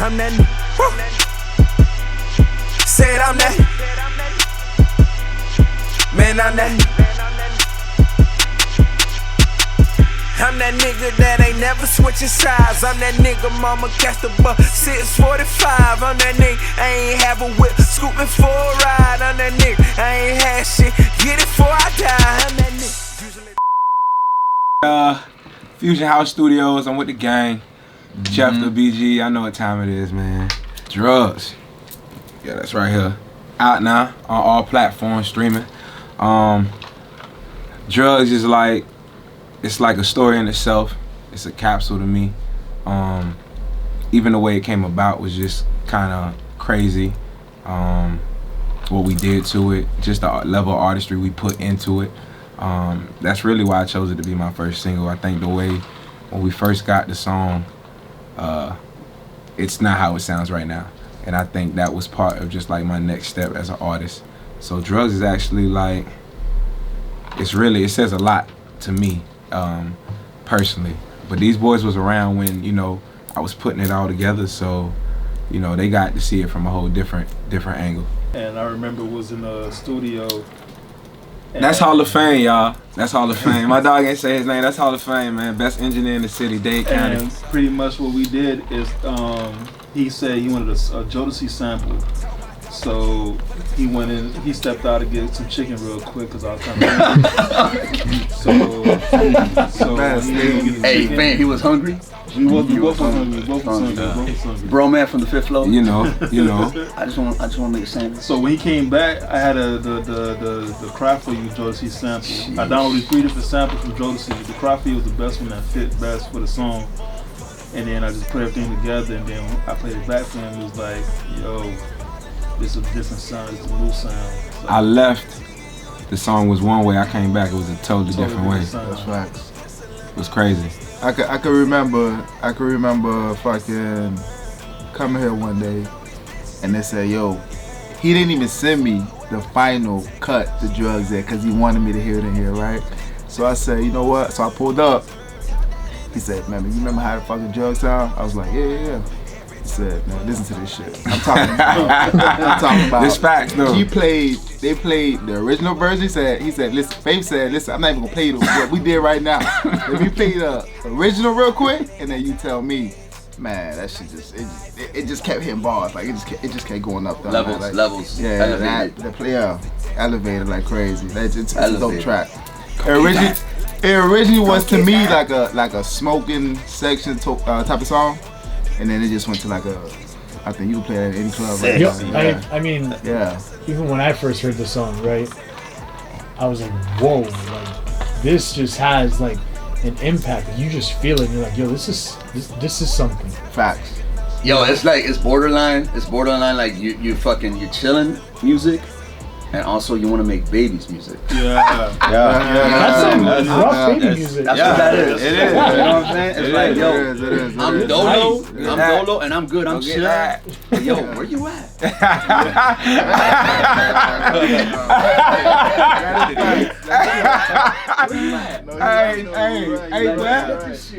I'm that nigga. Said I'm that. Man, I'm that. I'm that nigga that ain't never switching sides. I'm that nigga mama catch the bus 645. I'm that nigga I ain't have a whip scooping for a ride. I'm that nigga I ain't had shit get it before I die. I'm that nigga. Fusion House Studios. I'm with the gang. Jefthah, BG. I know what time it is, man. Drugz. Yeah, that's right here. Out now on all platforms streaming. Drugz is like, it's like a story in itself. It's a capsule to me. Even the way it came about was just kind of crazy. What we did to it, just the level of artistry we put into it. That's really why I chose it to be my first single. I think the way when we first got the song, it's not how it sounds right now. And I think that was part of just like my next step as an artist. So Drugz is actually like, it says a lot to me. Personally, but these boys was around when, you know, I was putting it all together, so, you know, they got to see it from a whole different angle. And I remember was in the studio. That's Hall of Fame, y'all. That's Hall of Fame. My dog ain't say his name. That's Hall of Fame, man. Best engineer in the city, Dade County. And pretty much what we did is, he said he wanted a Jodeci sample. So he went in, he stepped out to get some chicken real quick because I was kind of hungry. So hey, man, he was hungry? We both was hungry. Bro man from the 5th floor. You know. I just want to make a sandwich. So when he came back, I had the Cry For You Jodeci sample. Jeez. I downloaded 3 different samples from Jodeci. The Cry For You was the best one that fit best for the song. And then I just put everything together, and then I played it back for him. It was like, yo, it's a different sound, it's a new sound. So I left, the song was one way, I came back, it was a totally different way. That's facts. It was crazy. I could remember fucking coming here one day and they said, yo, he didn't even send me the final cut to Drugz there because he wanted me to hear it in here, right? So I said, you know what? So I pulled up. He said, man, you remember how the fucking Drugz sound? I was like, yeah. He said, man, listen to this shit. I'm talking about. This facts, though. They played the original version. He said, listen, Faith said, listen, I'm not even gonna play what we did right now. Let me play the original real quick, and then you tell me, man, that shit it just kept hitting bars. Like it just kept going up. Levels. Yeah, the player elevated like crazy. It's a dope track. It originally was to me like a smoking section type of song. And then it just went to like I think you can play that in any club. Right? I mean, even when I first heard the song, right, I was like, whoa, like this just has like an impact. You just feel it. And you're like, yo, this is something. Facts. Yo, it's borderline. It's borderline like you're chilling music. And also, you want to make babies music. That's some rough baby music. That's what that is. It is. You know what I'm saying? It's like, yo, it is. I'm Dolo, and I'm good. I'm chill. Yo, where you at? Hey,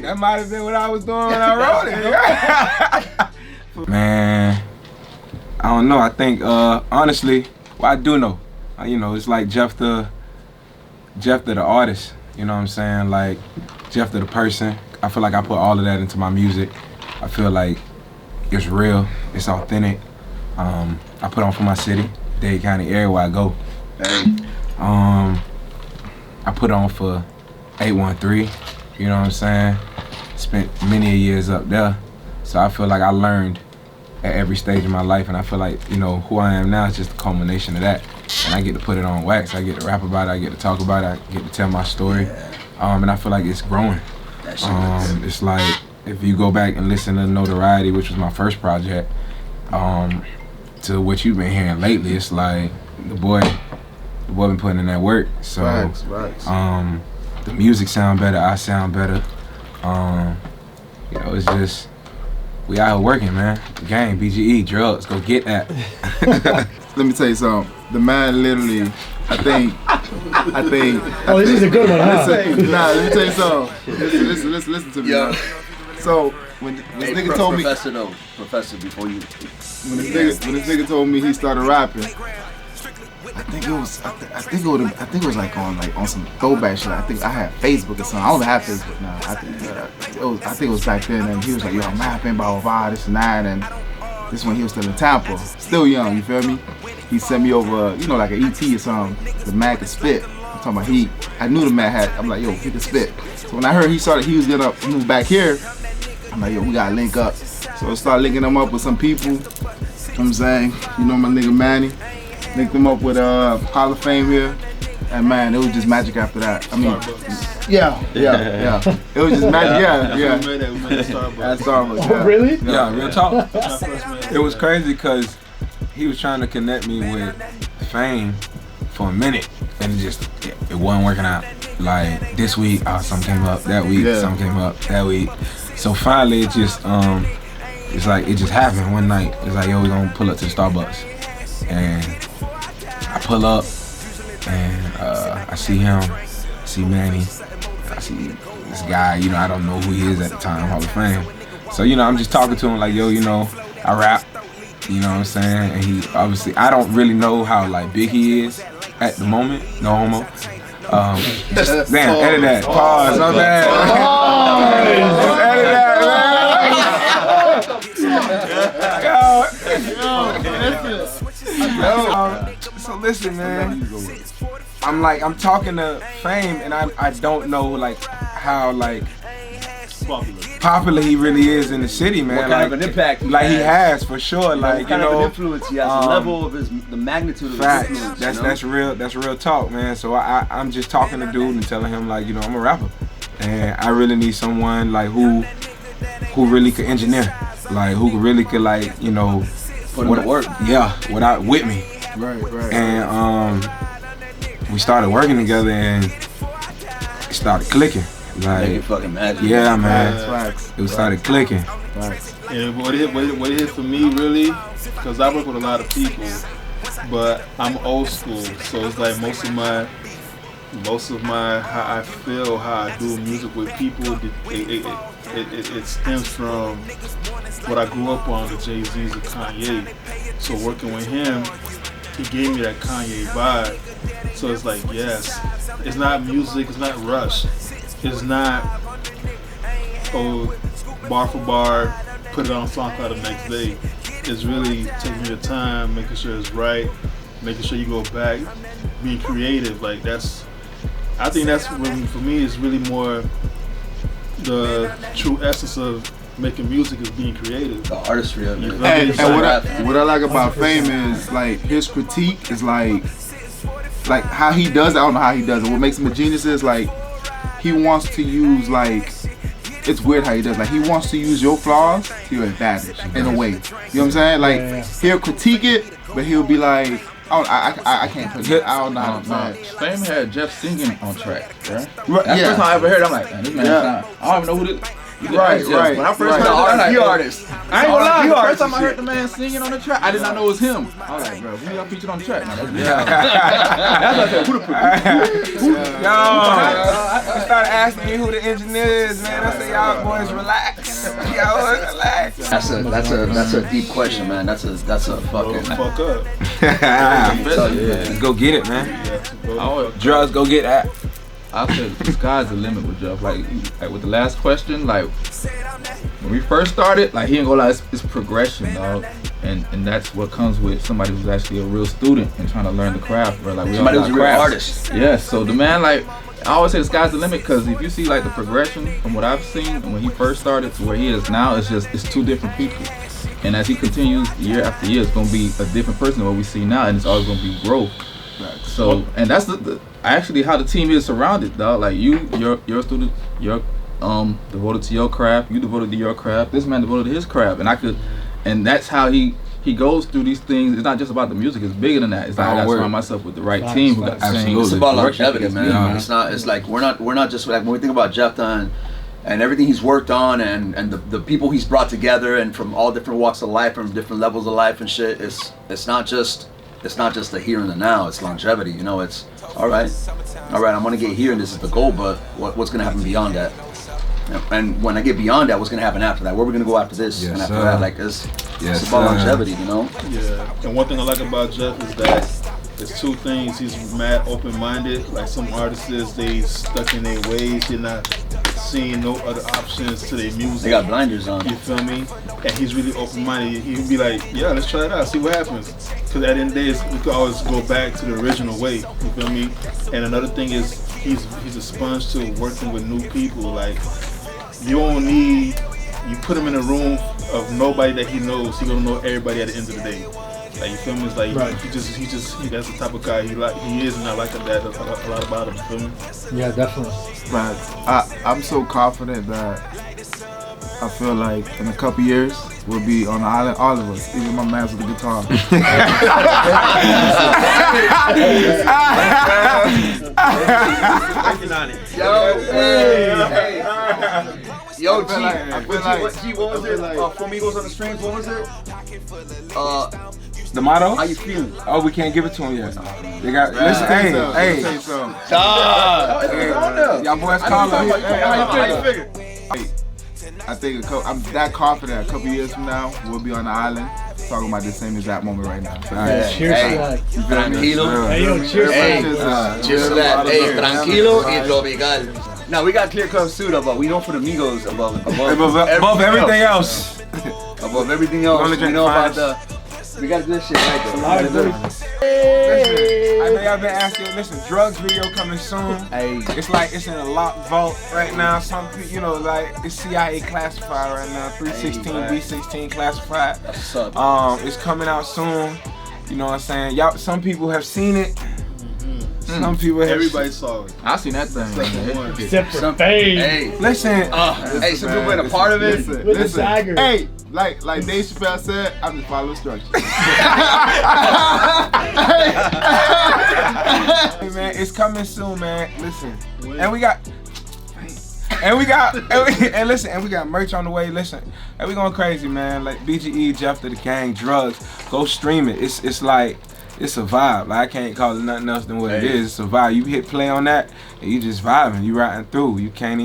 that might have been what I was doing when I wrote it. Man, I don't know. I think, honestly, well, I do know. You know, it's like Jefthah the artist. You know what I'm saying? Like, Jefthah the person. I feel like I put all of that into my music. I feel like it's real. It's authentic. I put on for my city, Dade County, everywhere I go. I put on for 813. You know what I'm saying? Spent many years up there. So I feel like I learned at every stage of my life, and I feel like, you know, who I am now is just a culmination of that. And I get to put it on wax. I get to rap about it. I get to talk about it. I get to tell my story. And I feel like it's growing. It's like, if you go back and listen to Notoriety, which was my first project, to what you've been hearing lately, it's like the boy been putting in that work. So Facts. the music sound better, I sound better. You know, it's just, we out here working, man. The gang, BGE, Drugz, go get that. Let me tell you something. The man literally, I think. Oh, this is a good one, huh? Let me tell you something. Listen to me. Yo. So when this nigga told me, Professor, before you, when this nigga told me he started rapping, I think it was like on some throwback shit. I think I had Facebook or something. I don't have Facebook now. I think it was back then, and he was like, yo, I'm rapping, blah blah blah, this and that, and this when he was still in Tampa, still young. You feel me? He sent me over, like an ET or something. The man could spit. I'm talking about I knew the man had. I'm like, yo, he could spit. So when I heard he was gonna move back here, I'm like, yo, we gotta link up. So I started linking him up with some people. You know what I'm saying? You know my nigga Manny. Linked him up with Hall of Fame here. And man, it was just magic after that. I mean, yeah. It was just magic, yeah. We made it Starbucks. At Starbucks. Oh, really? Yeah, real talk. It was crazy because he was trying to connect me with Fame for a minute, and it wasn't working out. Like this week, something came up. That week, something came up. That week. So finally, it just it's like it just happened one night. It's like, yo, we gonna pull up to the Starbucks, and I pull up, and I see him, I see Manny, I see this guy. I don't know who he is at the time, Hall of Fame. So I'm just talking to him like, yo, I rap. You know what I'm saying? And he obviously, I don't really know how like big he is at the moment. No homo. Damn, edit that. Pause. My bad. Edit that. So listen, man. I'm talking to Fame, and I don't know like how like popular he really is in the city, man. What kind of an impact he has for sure. Like what kind of an influence he has, the level of the magnitude of facts. his influence. That's real talk, man. So I'm just talking to dude and telling him like, I'm a rapper, and I really need someone like who really could engineer, like who really could like put in the work. Yeah, with me. Right. And we started working together, and it started clicking. Like, make it fucking magic. Yeah, man. Facts. It started clicking. And what it hit for me really, because I work with a lot of people, but I'm old school, so it's like most of my how I feel, how I do music with people, it stems from what I grew up on, the Jay-Z's and Kanye. So working with him, he gave me that Kanye vibe. So it's like, yes, it's not music, it's not rush. It's not, bar for bar, put it on SoundCloud the next day. It's really taking your time, making sure it's right, making sure you go back, being creative. Like I think that's really, for me, is really more the true essence of making music is being creative. The artistry of it. And what I like about Fame is like his critique is like how he does it. I don't know how he does it. What makes him a genius is like, he wants to use it's weird how he does. Like he wants to use your flaws to your advantage in a way. You know what I'm saying? Like he'll critique it, but he'll be like, I can't put it. I don't know how to say it. Fame had Jeff singing on track, right? That's Yeah. the first time I ever heard it. I'm like, man, this man sound. I don't even know who this. Right. When I first heard The it, artist. I ain't gonna lie. The first time I heard the man singing on the track, I did not know it was him. I was like, bro, who y'all featured on the track? Now, that's what I said. Who the producer? They started asking me who the engineer is, man. I said, y'all boys relax. Y'all relax. That's a deep question, man. That's a fucking. Fuck up. Let's go get it, man. Drugz, go get that. I said the sky's the limit with Jeff. Like with the last question, like when we first started, like he ain't gonna lie, it's progression, dog. And that's what comes with somebody who's actually a real student and trying to learn the craft, bro. Like somebody who's a real artist. Yeah, so the man, like I always say the sky's the limit, because if you see like the progression from what I've seen and when he first started to where he is now, it's two different people. And as he continues year after year, it's gonna be a different person than what we see now, and it's always gonna be growth. So, and that's the actually how the team is surrounded, dog. Like you're a student, you're devoted to your craft, you devoted to your craft, this man devoted to his craft, and that's how he goes through these things. It's not just about the music, it's bigger than that. It's like I gotta surround myself with the right team who got the same. It's about longevity, man. It's like we're not just like when we think about Jefthah and everything he's worked on and the people he's brought together and from all different walks of life, from different levels of life and shit. It's not just the here and the now. It's longevity. It's all right. I'm gonna get here and this is the goal, but what's gonna happen beyond that? And when I get beyond that, what's gonna happen after that? Where are we gonna go after this? Yes, and after sir. that, like it's about longevity, you know? Yeah. And one thing I like about Jeff is that there's two things. He's mad open-minded. Like some artists, they stuck in their ways. They're not seeing no other options to their music. They got blinders on. You feel me? And he's really open-minded. He'd be like, yeah, let's try it out, see what happens. Because at the end of the day, we could always go back to the original way. You feel me? And another thing is he's a sponge to working with new people. Like, you don't need, you put him in a room of nobody that he knows, he gonna know everybody at the end of the day. Like, you feel me? It's like that's the type of guy he is, and I like that a lot about him. You feel me? Yeah, definitely. But I'm so confident that I feel like in a couple years we'll be on the island, all of us, even my man with the guitar. Yo, G, what was it? Flamingos on the Strings, what was it? The motto? How you feeling? Oh, we can't give it to him yet. They got, listen, hey. Y'all boys call up. How you figure? I think I'm that confident a couple years from now we'll be on the island talking about the same exact moment right now. Cheers to that. Tranquilo. Hey, yo, cheers to that. Cheers to that. Hey, tranquilo y tropical. Now we got Clear Club Suda, but we know for the Migos above everything else. Above everything else. We know about we gotta do this shit right there. Listen, I know y'all been asking. Listen, Drugz video coming soon. Hey, it's like it's in a locked vault right now. Some people, you know, like it's CIA classified right now. 316, B16 classified. What's up? It's coming out soon. You know what I'm saying? Y'all, some people have seen it. Some people have. Everybody saw it. I seen that thing. Except for Fade. Hey, listen. Hey, some people been a part of it. With the Sagger. Hey, like Dave Chappelle said, I'm just following instructions. Hey man, it's coming soon, man. Listen, and we got merch on the way. Listen, and we going crazy, man. Like BGE, Jefthah, the Gang, Drugz. Go stream it. It's like. It's a vibe. Like, I can't call it nothing else than what it is. It's a vibe. You hit play on that, and you just vibing. You riding through. You can't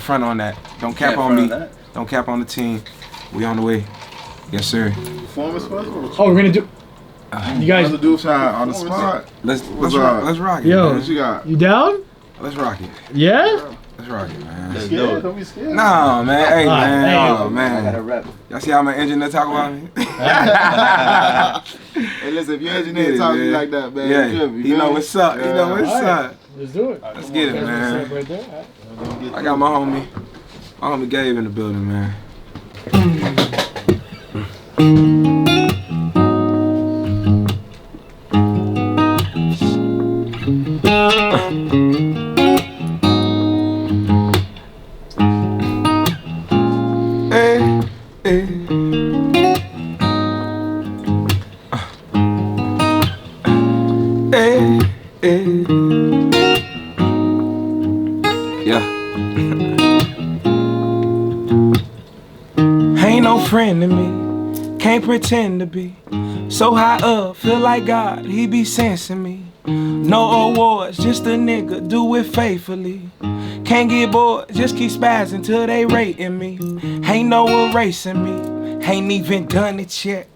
front on that. Don't cap on me. Don't cap on the team. We on the way. Yes, sir. Performance special? Oh, we're gonna do. You guys do a shot on the spot. Let's rock it. Yo, man. What you got? You down? Let's rock it. Yeah. Let's rock it, man. Scared? Don't be scared. Nah, man. Hey, man. Hey. Oh, man. Y'all see how my engineer talk about me? Hey, listen, if your engineer talk to you like that, man, Yeah, you know what's up. You know what's up. Let's do it. Let's get it, man. Right there. I got my homie Gabe in the building, man. Ain't no friend to me, can't pretend to be. So high up, feel like God, he be sensing me. No awards, just a nigga, do it faithfully. Can't get bored, just keep spazzing till they rating me. Ain't no erasing me, ain't even done it yet.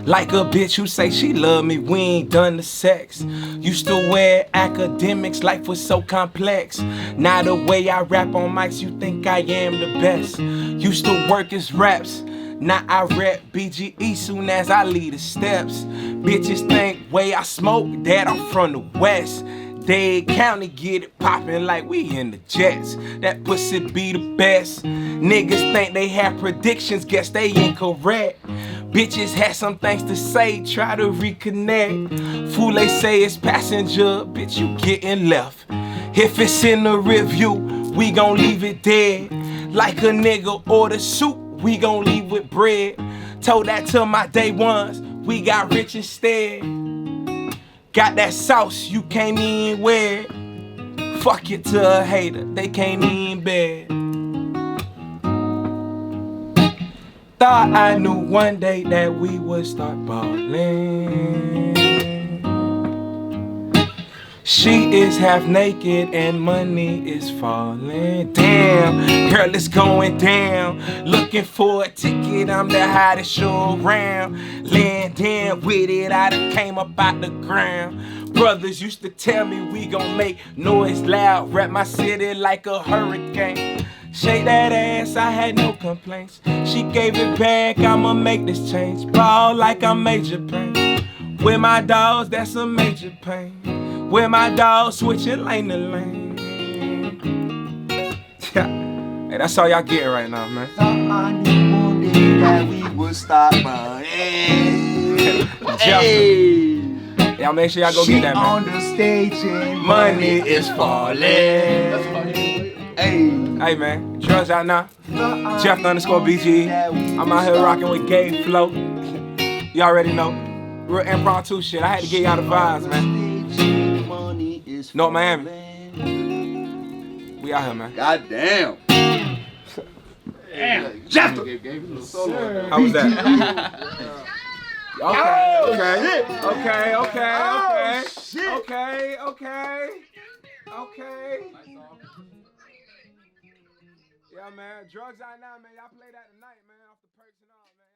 Like a bitch who say she love me, we ain't done the sex. Used to wear academics, life was so complex. Now the way I rap on mics, you think I am the best. Used to work as raps, now I rap BGE soon as I lead the steps. Bitches think way I smoke, that I'm from the west. Dade County get it poppin' like we in the Jets. That pussy be the best. Niggas think they have predictions, guess they incorrect. Bitches had some things to say, try to reconnect. Fool, they say it's passenger, bitch, you getting left. If it's in the review, we gon' leave it dead. Like a nigga order soup, we gon' leave with bread. Told that to my day ones, we got rich instead. Got that sauce, you can't even wear it. Fuck it to a hater, they can't even bear it. Thought I knew one day that we would start ballin'. She is half naked and money is falling. Damn, girl, it's going down. Looking for a ticket, I'm the hottest show around. Laying down with it, I done came up out the ground. Brothers used to tell me we gon' make noise loud. Wrap my city like a hurricane. Shake that ass, I had no complaints. She gave it back, I'ma make this change. Ball like I'm Major Pain. With my dogs, that's a major pain. With my dogs switching lane to lane. Hey, that's all y'all getting right now, man. That we would stop running. Hey. Y'all make sure y'all go get that, man. On the stage and Money is falling. Hey. Hey, man. Drugz out now. Jefthah_BG. I'm out here rocking with Gay Flow. You already know. Real impromptu shit. I had to get y'all the vibes, man. North Miami. We out here, man. God damn. Jefthah. How was that? Okay. Yeah, man. Drugz out now, man. Y'all play that tonight, man. Off the perks and all, man.